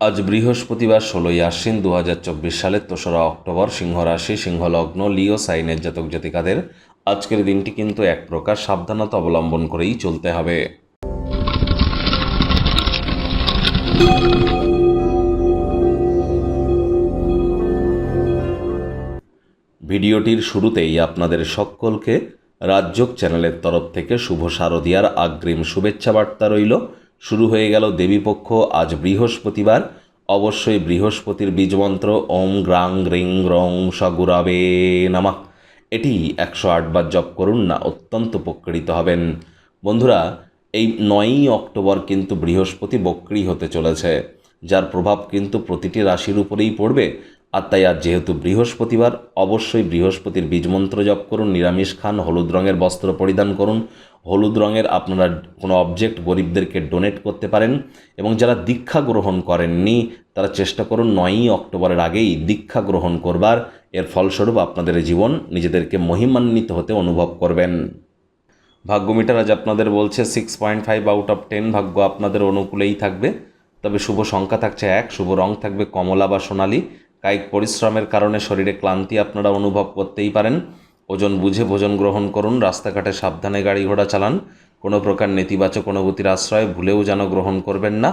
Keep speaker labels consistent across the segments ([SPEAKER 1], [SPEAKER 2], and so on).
[SPEAKER 1] আজ বৃহস্পতিবার ১৬ই আশ্বিন ২০২৪ সালের ৩রা অক্টোবর। সিংহ রাশি, সিংহ লগ্ন, লিও সাইনের জাতক জাতিকাদের আজকের দিনটি কিন্তু এক প্রকার সাবধানতা অবলম্বন করেই চলতে হবে। ভিডিওটির শুরুতেই আপনাদের সকলকে রাজযোগ চ্যানেলের তরফ থেকে শুভ শারদীয়ার অগ্রিম শুভেচ্ছা বার্তা রইল। শুরু হয়ে গেল দেবীপক্ষ। আজ বৃহস্পতিবার। অবশ্যই বৃহস্পতির বীজমন্ত্র ওম গ্রাং গ্রিং রং সগুরাবে নামা, এটি ১০৮ বার জপ করুন না, অত্যন্ত উপকৃত হবেন। বন্ধুরা, এই ৯ই অক্টোবর কিন্তু বৃহস্পতি বক্রী হতে চলেছে, যার প্রভাব কিন্তু প্রতিটি রাশির উপরেই পড়বে। আর তাই আজ যেহেতু বৃহস্পতিবার, অবশ্যই বৃহস্পতির বীজমন্ত্র জপ করুন, নিরামিষ খান, হলুদ রঙের বস্ত্র পরিধান করুন। হলুদ রঙের আপনারা কোনো অবজেক্ট গরিবদেরকে ডোনেট করতে পারেন। এবং যারা দীক্ষা গ্রহণ করেননি তারা চেষ্টা করুন ৯ই অক্টোবরের আগেই দীক্ষা গ্রহণ করবার। এর ফলস্বরূপ আপনাদের জীবন নিজেদেরকে মহিমান্বিত হতে অনুভব করবেন। ভাগ্য মিটার আজ আপনাদের বলছে 6.5 আউট অফ 10 ভাগ্য আপনাদের অনুকূলেই থাকবে। তবে শুভ সংখ্যা থাকছে ১, শুভ রং থাকবে কমলা বা সোনালি। কায়িক পরিশ্রমের কারণে শরীরে ক্লান্তি আপনারা অনুভব করতেই পারেন। ওজন বুঝে ভোজন গ্রহণ করুন। রাস্তাঘাটে সাবধানে গাড়ি ঘোড়া চালান। কোনো প্রকার নেতিবাচক অনুভূতির আশ্রয় ভুলেও যেন গ্রহণ করবেন না।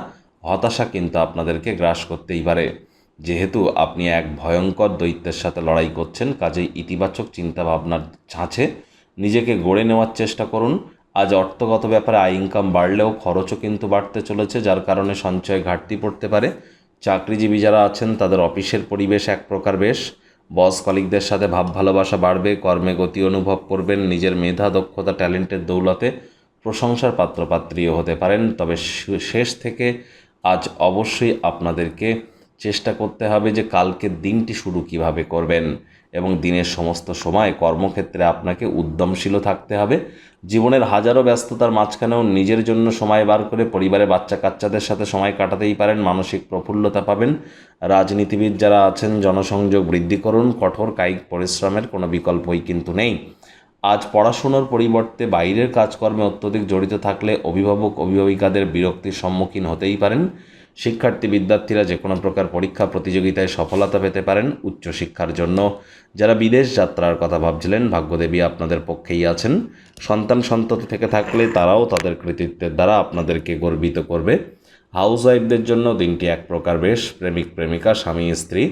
[SPEAKER 1] হতাশা কিন্তু আপনাদেরকে গ্রাস করতেই পারে। যেহেতু আপনি এক ভয়ঙ্কর দৈত্যের সাথে লড়াই করছেন, কাজেই ইতিবাচক চিন্তাভাবনার ছাঁচে নিজেকে গড়ে নেওয়ার চেষ্টা করুন। আজ অর্থগত ব্যাপারে আয় ইনকাম বাড়লেও খরচও কিন্তু বাড়তে চলেছে, যার কারণে সঞ্চয়ে ঘাটতি পড়তে পারে। চাকরিজীবী যারা আছেন তাদের অফিসের পরিবেশ এক প্রকার বেশ। বস কলিগদের সাথে ভাব ভালোবাসা বাড়বে। কর্মে গতি অনুভব করবেন। নিজের মেধা, দক্ষতা, ট্যালেন্টের দৌলতে প্রশংসার পাত্রপাত্রীও হতে পারেন। তবে শেষ থেকে আজ অবশ্যই আপনাদেরকে চেষ্টা করতে হবে যে কালকের দিনটি শুরু কিভাবে করবেন, এবং দিনের সমস্ত সময় কর্মক্ষেত্রে আপনাকে উদ্যমশীল থাকতে হবে। জীবনের হাজারো ব্যস্ততার মাঝখানেও নিজের জন্য সময় বার করে পরিবারে বাচ্চা কাচ্চাদের সাথে সময় কাটাতেই পারেন। মানসিক প্রফুল্লতা পাবেন। রাজনীতিবিদ যারা আছেন জনসংযোগ বৃদ্ধি করুন। কঠোর কায়িক পরিশ্রমের কোনো বিকল্পই কিন্তু নেই। আজ পড়াশুনোর পরিবর্তে বাইরের কাজকর্মে অত্যধিক জড়িত থাকলে অভিভাবক অভিভাবিকাদের বিরক্তির সম্মুখীন হতেই পারেন। শিক্ষার্থী বিদ্যার্থীরা যে কোনো প্রকার পরীক্ষা প্রতিযোগিতায় সফলতা পেতে পারেন। উচ্চশিক্ষার জন্য যারা বিদেশ যাত্রার কথা ভাবছিলেন, ভাগ্যদেবী আপনাদের পক্ষেই আছেন। সন্ততি থেকে থাকলে তারাও তাদের কৃতিত্বের দ্বারা আপনাদেরকে গর্বিত করবে। হাউসওয়াইফদের জন্য দিনটি এক প্রকার বেশ। প্রেমিক প্রেমিকা, স্বামী স্ত্রী,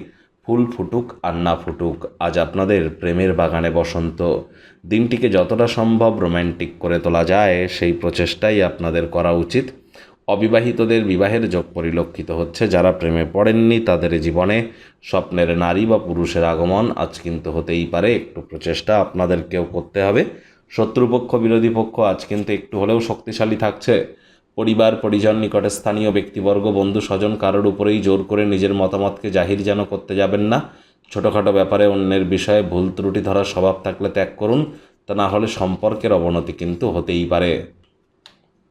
[SPEAKER 1] ফুল ফুটুক আর না ফুটুক, আজ আপনাদের প্রেমের বাগানে বসন্ত। দিনটিকে যতটা সম্ভব রোম্যান্টিক করে তোলা যায় সেই প্রচেষ্টাই আপনাদের করা উচিত। অবিবাহিতদের বিবাহের যোগ পরিলক্ষিত হচ্ছে। যারা প্রেমে পড়েননি তাদের জীবনে স্বপ্নের নারী বা পুরুষের আগমন আজ কিন্তু হতেই পারে। একটু প্রচেষ্টা আপনাদেরকেও করতে হবে। শত্রুপক্ষ বিরোধী পক্ষ আজ কিন্তু একটু হলেও শক্তিশালী থাকছে। পরিবার পরিজন, নিকটে স্থানীয় ব্যক্তিবর্গ, বন্ধু স্বজন কারোর উপরেই জোর করে নিজের মতামতকে জাহির যেন করতে যাবেন না। ছোটোখাটো ব্যাপারে অন্যের বিষয়ে ভুল ত্রুটি ধরার স্বভাব থাকলে ত্যাগ করুন, তা না হলে সম্পর্কের অবনতি কিন্তু হতেই পারে।